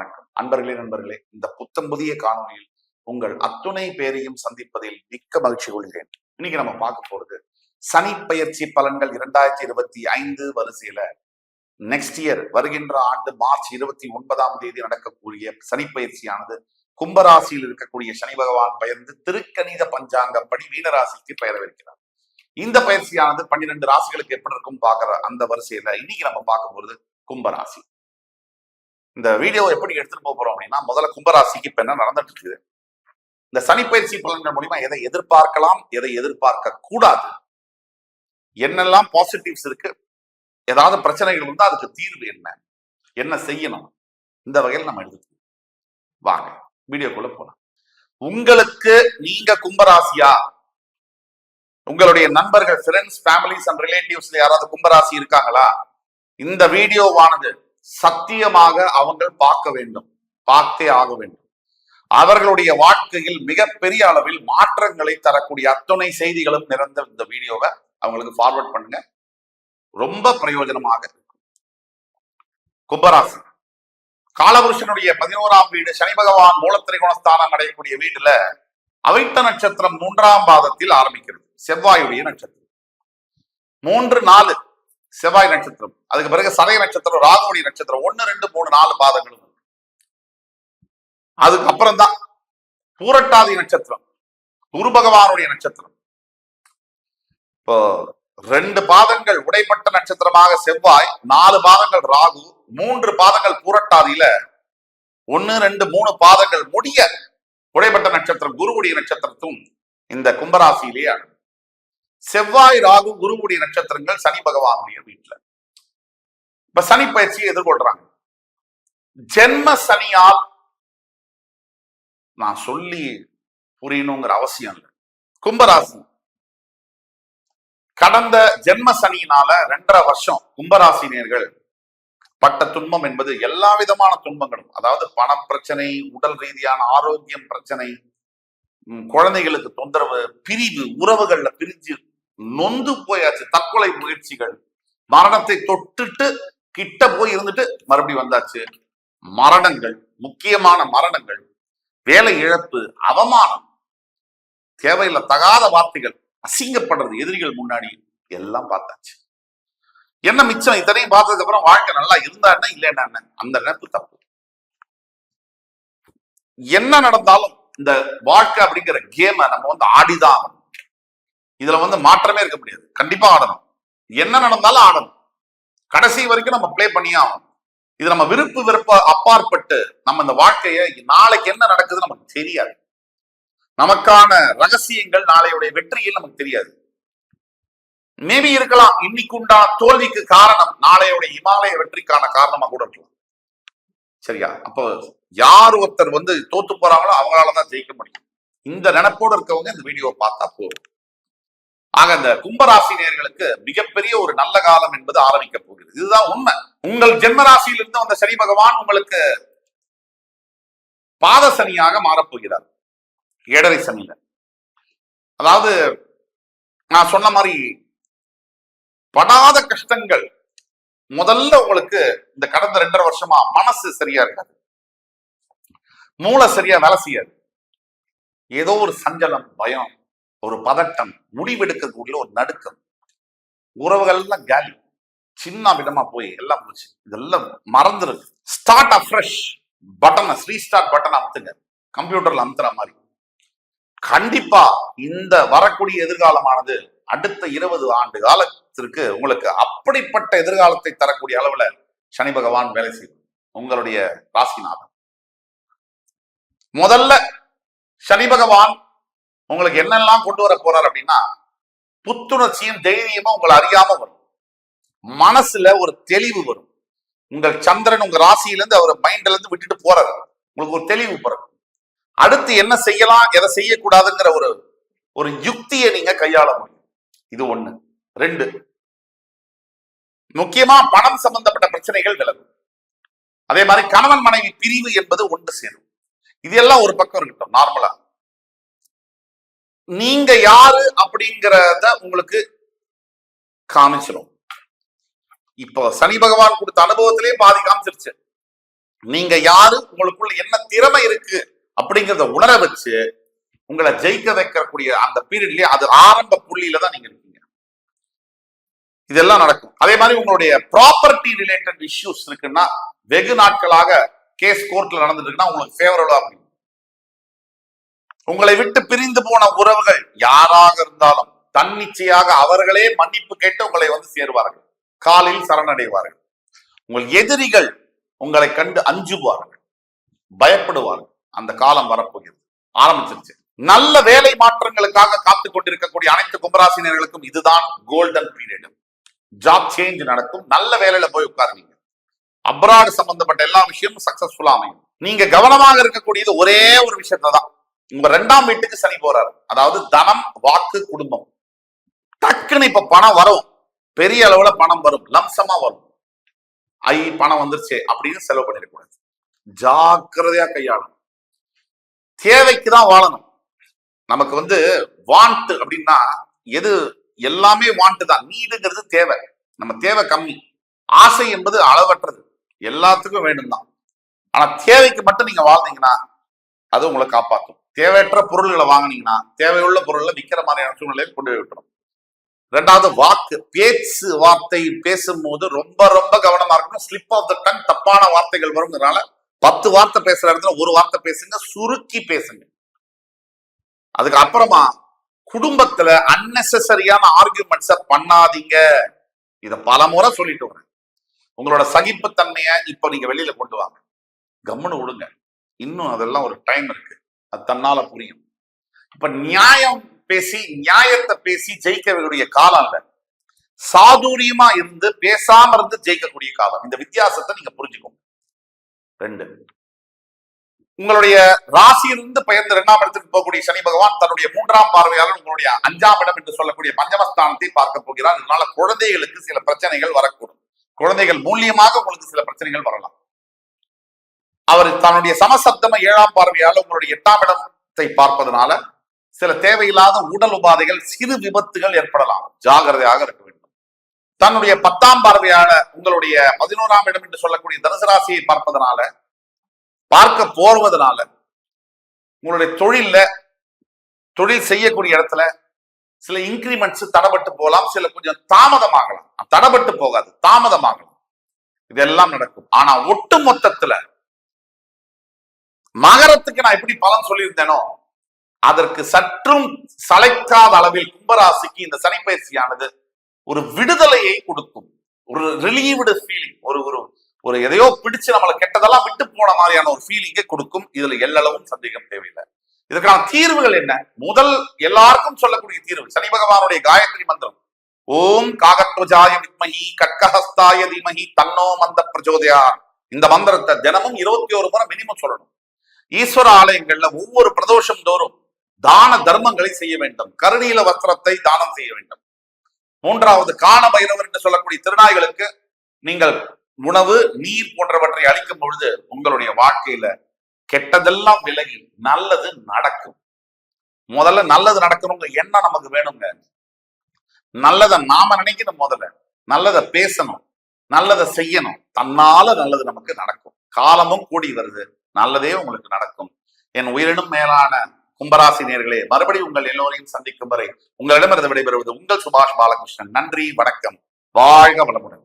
வணக்கம் நண்பர்களே, இந்த புத்தம் புதிய காணொலியில் உங்கள் அத்துணை பேரையும் சந்திப்பதில் மிக்க மகிழ்ச்சி கொள்கிறேன். இன்னைக்கு நம்ம பார்க்க போறது சனி பயிற்சி பலன்கள் 2025 வரிசையில நெக்ஸ்ட் இயர் வருகின்ற ஆண்டு மார்ச் 29 நடக்கக்கூடிய சனி பயிற்சியானது கும்பராசியில் இருக்கக்கூடிய சனி பகவான் பெயர்ந்து திருக்கணித பஞ்சாங்கப்படி மீனராசிக்கு பெயரவிருக்கிறார். இந்த பயிற்சியானது 12 ராசிகளுக்கு எப்படி இருக்கும் பார்க்கிற அந்த வரிசையில இன்னைக்கு நம்ம பார்க்க போறது கும்பராசி. இந்த வீடியோ எப்படி எடுத்துட்டு போறோம் அப்படின்னா, முதல்ல கும்பராசிக்கு இப்ப என்ன நடந்துட்டு இருக்குது, இந்த சனி பயிற்சி பலன்கள் மூலியமா எதை எதிர்பார்க்கலாம், எதை எதிர்பார்க்க கூடாது, என்னெல்லாம் பாசிட்டிவ்ஸ் இருக்கு, ஏதாவது பிரச்சனைகள் இருந்தா அதுக்கு தீர்வு என்ன செய்யணும், இந்த வகையில் நம்ம எடுத்துக்கணும். வாங்க வீடியோக்குள்ள போலாம். உங்களுக்கு நீங்க கும்பராசியா, உங்களுடைய நண்பர்கள், ஃப்ரெண்ட்ஸ், ஃபேமிலிஸ் அண்ட் ரிலேட்டிவ்ஸ்ல யாராவது கும்பராசி இருக்காங்களா? இந்த வீடியோவானது சத்தியமாக அவங்க பார்க்க வேண்டும், பார்த்தே ஆக வேண்டும். அவர்களுடைய வாழ்க்கையில் மிகப்பெரிய அளவில் மாற்றங்களை தரக்கூடிய அத்துணை செய்திகளும் நிறைந்த இந்த வீடியோவை அவங்களுக்கு ஃபார்வர்ட் பண்ணுங்க, ரொம்ப பிரயோஜனமாக இருக்கும். கும்பராசி காலபுருஷனுடைய 11ஆம் வீடு சனி பகவான் மூலத்திரிகோணஸ்தானம் அடையக்கூடிய வீட்டுல அவிட்ட நட்சத்திரம் 3ஆம் பாதத்தில் ஆரம்பிக்கிறது. செவ்வாயுடைய நட்சத்திரம் 3-4 செவ்வாய் நட்சத்திரம், அதுக்கு பிறகு சதய நட்சத்திரம், ராகுடைய நட்சத்திரம் 1, 2, 3, 4 பாதங்களும். அதுக்கப்புறம் தான் பூரட்டாதி நட்சத்திரம், குரு பகவானுடைய நட்சத்திரம். இப்போ 2 பாதங்கள் உடைப்பட்ட நட்சத்திரமாக செவ்வாய், 4 பாதங்கள் ராகு, 3 பாதங்கள் பூரட்டாதியில 1, 2, 3 பாதங்கள் முடிய உடைப்பட்ட நட்சத்திரம் குருவுடைய நட்சத்திரத்தும் இந்த கும்பராசியிலேயே. செவ்வாய், ராகு, குருவுடைய நட்சத்திரங்கள் சனி பகவானுடைய வீட்டுல. இப்ப சனி பயிற்சியை எதிர்கொள்றாங்க. ஜென்ம சனியால் நான் சொல்லி புரியணுங்கிற அவசியம் இல்லை. கும்பராசி கடந்த ஜென்ம சனியினால 2.5 வருஷம் கும்பராசினியர்கள் பட்ட துன்பம் என்பது எல்லா விதமான துன்பங்களும், அதாவது பண பிரச்சனை, உடல் ரீதியான ஆரோக்கியம் பிரச்சனை, குழந்தைகளுக்கு தொந்தரவு, பிரிவு, உறவுகள்ல பிரிஞ்சு நொந்து போயாச்சு, தற்கொலை முயற்சிகள், மரணத்தை தொட்டுட்டு கிட்ட போய் இருந்துட்டு மறுபடியும் வந்தாச்சு, மரணங்கள், முக்கியமான மரணங்கள், வேலை இழப்பு, அவமானம், தேவையில்லை தகாத வார்த்தைகள், அசிங்கப்படுறது எதிரிகள் முன்னாடி, எல்லாம் பார்த்தாச்சு. என்ன மிச்சம்? இத்தனையும் பார்த்ததுக்கு அப்புறம் வாழ்க்கை நல்லா இருந்தா என்ன, இல்லைன்னா என்ன, அந்த நினைப்பு தப்பு. என்ன நடந்தாலும் இந்த வாழ்க்கை அப்படிங்கிற கேமை நம்ம ஆடிதான், இதுல மாற்றமே இருக்க முடியாது. கண்டிப்பா ஆடணும். என்ன நடந்தாலும் ஆடணும். கடைசி வரைக்கும் நம்ம பிளே பண்ணியே ஆகணும். இது நம்ம விருப்ப அப்பாற்பட்டு நம்ம இந்த வாழ்க்கைய நாளைக்கு என்ன நடக்குது நமக்கு தெரியாது. நமக்கான ரகசியங்கள் நாளையுடைய வெற்றியில் நமக்கு தெரியாது. மேபி இருக்கலாம் இன்னைக்கு உண்டான தோல்விக்கு காரணம் நாளையுடைய இமாலய வெற்றிக்கான காரணமா கூட இருக்கலாம். சரியா? அப்போ யார் ஒருத்தர் தோத்து போறாங்களோ அவங்களாலதான் ஜெயிக்க முடியும். இந்த நினைப்போடு இருக்கவங்க இந்த வீடியோவை பார்த்தா போதும். ஆக இந்த கும்பராசினியர்களுக்கு மிகப்பெரிய ஒரு நல்ல காலம் என்பது ஆரம்பிக்க போகிறது. இதுதான் உண்மை. உங்கள் ஜென்மராசியிலிருந்து வந்த சனி பகவான் உங்களுக்கு பாத சனியாக மாறப்போகிறார். 7.5 சனியில, அதாவது நான் சொன்ன மாதிரி படாத கஷ்டங்கள். முதல்ல உங்களுக்கு இந்த கடந்த 2.5 வருஷமா மனசு சரியா இருக்காது, மூளை சரியா வேலை செய்யாது, ஏதோ ஒரு சஞ்சலம், பயம், ஒரு பதட்டம், முடிவெடுக்கக்கூடிய ஒரு நடுக்கம், உறவுகள் எல்லாம் காலி, சின்ன விதமா போய் எல்லாம் போச்சு, இதெல்லாம் மறந்துருது. ஸ்டார்ட் அஃப்ரெஷ் பட்டனை, ரீஸ்டார்ட் பட்டன் அமுத்துங்க, கம்ப்யூட்டர்ல அமுத்துற மாதிரி. கண்டிப்பா இந்த வரக்கூடிய எதிர்காலமானது அடுத்த 20 ஆண்டு காலத்திற்கு உங்களுக்கு அப்படிப்பட்ட எதிர்காலத்தை தரக்கூடிய அளவுல சனி பகவான் வேலை செய்யும். உங்களுடைய ராசிநாதன் முதல்ல சனி பகவான் உங்களுக்கு என்னெல்லாம் கொண்டு வர போறார் அப்படின்னா, புத்துணர்ச்சியும் தைரியமும் உங்களை அறியாம வரும். மனசுல ஒரு தெளிவு வரும். உங்கள் சந்திரன் உங்க ராசியிலிருந்து அவர் மைண்ட்ல இருந்து விட்டுட்டு போறாரு, உங்களுக்கு ஒரு தெளிவு பிறகு அடுத்து என்ன செய்யலாம், எதை செய்யக்கூடாதுங்கிற ஒரு யுக்தியை நீங்க கையாள முடியும். இது 1. 2, முக்கியமா பணம் சம்பந்தப்பட்ட பிரச்சனைகள் விலகும். அதே மாதிரி கணவன் மனைவி பிரிவு என்பது ஒன்று சேரும். இது எல்லாம் ஒரு பக்கம் இருக்கட்டும். நார்மலா நீங்க யாரு அப்படிங்கிறத உங்களுக்கு காமிச்சிடும். இப்போ சனி பகவான் கொடுத்த அனுபவத்திலே பாதி காமிச்சிருச்சு. நீங்க யாரு, உங்களுக்குள்ள என்ன திறமை இருக்கு அப்படிங்கிறத உணர வச்சு உங்களை ஜெயிக்க வைக்கக்கூடிய அந்த பீரியட்லயே அது ஆரம்ப புள்ளியில தான் நீங்க இருக்கீங்க. இதெல்லாம் நடக்கும். அதே மாதிரி உங்களுடைய ப்ராப்பர்ட்டி ரிலேட்டட் இஷ்யூஸ் இருக்குன்னா, வெகு நாட்களாக கேஸ் கோர்ட்ல நடந்துட்டு இருக்குன்னா உங்களுக்கு ஃபேவரபிளா இருக்கும். உங்களை விட்டு பிரிந்து போன உறவுகள் யாராக இருந்தாலும் தன்னிச்சையாக அவர்களே மன்னிப்பு கேட்டு உங்களை வந்து சேருவார்கள், காலில் சரணடைவார்கள். உங்கள் எதிரிகள் உங்களை கண்டு அஞ்சுவார்கள், பயப்படுவார்கள். அந்த காலம் வரப்போகிறது, ஆரம்பிச்சிருச்சு. நல்ல வேலை மாற்றங்களுக்காக காத்து கொண்டிருக்கக்கூடிய அனைத்து கும்பராசினியர்களுக்கும் இதுதான் கோல்டன் பீரியட். ஜாப் சேஞ்ச் நடக்கும், நல்ல வேலையில போய் உட்காருவீங்க. அப்ராட் சம்பந்தப்பட்ட எல்லா விஷயமும் சக்சஸ்ஃபுல்லா அமையும். நீங்க கவனமாக இருக்கக்கூடியது ஒரே ஒரு விஷயத்தான், உங்க 2ஆம் வீட்டுக்கு சனி போறாரு. அதாவது தனம், வாக்கு, குடும்பம். டக்குன்னு இப்ப பணம் வரும், பெரிய அளவுல பணம் வரும், லம்சமா வரும். பணம் வந்துருச்சு அப்படின்னு செலவு பண்ணிடக்கூடாது, ஜாக்கிரதையா கையாளணும். தேவைக்குதான் வாழணும். நமக்கு வந்து வாண்ட் அப்படின்னா எது, எல்லாமே வாண்ட் தான். நீடுங்கிறது தேவை, நம்ம தேவை கம்மி. ஆசை என்பது அளவற்றது, எல்லாத்துக்கும் வேண்டும் தான். ஆனா தேவைக்கு மட்டும் நீங்க வாழ்ந்தீங்கன்னா அது உங்களை காப்பாற்றும். தேவையற்ற பொருள்களை வாங்கினீங்கன்னா தேவையுள்ள பொருள்ல விற்கிற மாதிரியான சூழ்நிலையை கொண்டு போய் விட்டுரும். 2வது வாக்கு, பேச்சு வார்த்தை பேசும்போது ரொம்ப ரொம்ப கவனமா இருக்கணும். ஸ்லிப் ஆஃப் த டங், தப்பான வார்த்தைகள் வரும்னால 10 வார்த்தை பேசுற இடத்துல ஒரு வார்த்தை பேசுங்க, சுருக்கி பேசுங்க. அதுக்கு அப்புறமா குடும்பத்துல அன்னெசரியான ஆர்கியூமெண்ட்ஸ பண்ணாதீங்க. இத பல முறை சொல்லிட்டு வரேன். உங்களோட சகிப்புத்தன்மைய இப்ப நீங்க வெளியில கொண்டு வாங்க, கம்முன்னு விடுங்க. இன்னும் அதெல்லாம் ஒரு டைம் இருக்கு, அது தன்னால புரியும். இப்ப நியாயம் பேசி, நியாயத்தை பேசி ஜெயிக்கக்கூடிய காலம் இல்ல, சாதுரியமா இருந்து பேசாம இருந்து ஜெயிக்கக்கூடிய காலம். இந்த வித்தியாசத்தை நீங்க புரிஞ்சுக்கோங்க. 2, உங்களுடைய ராசியிலிருந்து பெயர்ந்து 2ஆம் இடத்துக்கு போகக்கூடிய சனி பகவான் தன்னுடைய 3ஆம் பார்வையாளர் உங்களுடைய 5ஆம் இடம் என்று சொல்லக்கூடிய பஞ்சமஸ்தானத்தை பார்க்க போகிறார். இதனால குழந்தைகளுக்கு சில பிரச்சனைகள் வரக்கூடும். குழந்தைகள் மூலியமாக உங்களுக்கு சில பிரச்சனைகள் வரலாம். அவர் தன்னுடைய சமசப்தம 7ஆம் பார்வையாளர் உங்களுடைய 8ஆம் இடத்தை பார்ப்பதனால சில தேவையில்லாத உடல் உபாதைகள், சிறு விபத்துகள் ஏற்படலாம், ஜாகிரதையாக இருக்க வேண்டும். தன்னுடைய 10ஆம் பார்வையாளர் உங்களுடைய 11ஆம் இடம் என்று சொல்லக்கூடிய தனுசு ராசியை பார்க்க போவதனால உங்களுடைய தொழில் செய்யக்கூடிய இடத்துல சில இன்கிரிமெண்ட்ஸ் தடப்பட்டு போகலாம், சில கொஞ்சம் தாமதமாகலாம். தடப்பட்டு போகாது, தாமதமாகலாம். இதெல்லாம் நடக்கும். ஆனா ஒட்டு மொத்தத்துல மகரத்துக்கு நான் எப்படி பலன் சொல்லியிருந்தேனோ அதற்கு சற்றும் சளைக்காத அளவில் கும்பராசிக்கு இந்த சனிப்பயிற்சியானது ஒரு விடுதலையை கொடுக்கும், ஒரு ரிலீவ்டு ஃபீலிங், ஒரு எதையோ பிடிச்சு நம்மளை கெட்டதெல்லாம் விட்டு போன மாதிரியான ஒரு ஃபீலிங்கை கொடுக்கும். இதுல எல்லளவும் சந்தேகம் தேவையில்லை. இதுக்கான தீர்வுகள் என்ன? முதல் எல்லாருக்கும் சொல்லக்கூடிய தீர்வு சனி பகவானுடைய காயத்ரி மந்திரம், ஓம் காகத்வஜாய வித்மஹி கட்கஹஸ்தாய தீமஹி தன்னோ மந்த பிரச்சோதயா. இந்த மந்திரத்தை தினமும் 21 முறை மினிமம் சொல்லணும். ஈஸ்வர ஆலயங்கள்ல ஒவ்வொரு பிரதோஷம் தோறும் தான தர்மங்களை செய்ய வேண்டும். கருநீல வஸ்திரத்தை தானம் செய்ய வேண்டும். 3வது காண பைரவர் என்று சொல்லக்கூடிய திருநாய்களுக்கு நீங்கள் உணவு, நீர் போன்றவற்றை அளிக்கும் பொழுது உங்களுடைய வாழ்க்கையில கெட்டதெல்லாம் விலகி நல்லது நடக்கும். முதல்ல நல்லது நடக்கணுங்க எண்ணம் நமக்கு வேணுங்க. நல்லதை நாம நினைக்கணும், முதல்ல நல்லதை பேசணும், நல்லதை செய்யணும். தன்னால நல்லது நமக்கு நடக்கும். காலமும் கூடி வருது, நல்லதே உங்களுக்கு நடக்கும். என் உயிரினும் மேலான கும்பராசி நேயர்களே, மறுபடியும் உங்கள் எல்லோரையும் சந்திக்கும் வரை உங்களிடமிருந்து விடைபெறுவது உங்கள் சுபாஷ் பாலகிருஷ்ணன். நன்றி, வணக்கம், வாழ்க வளமுடன்.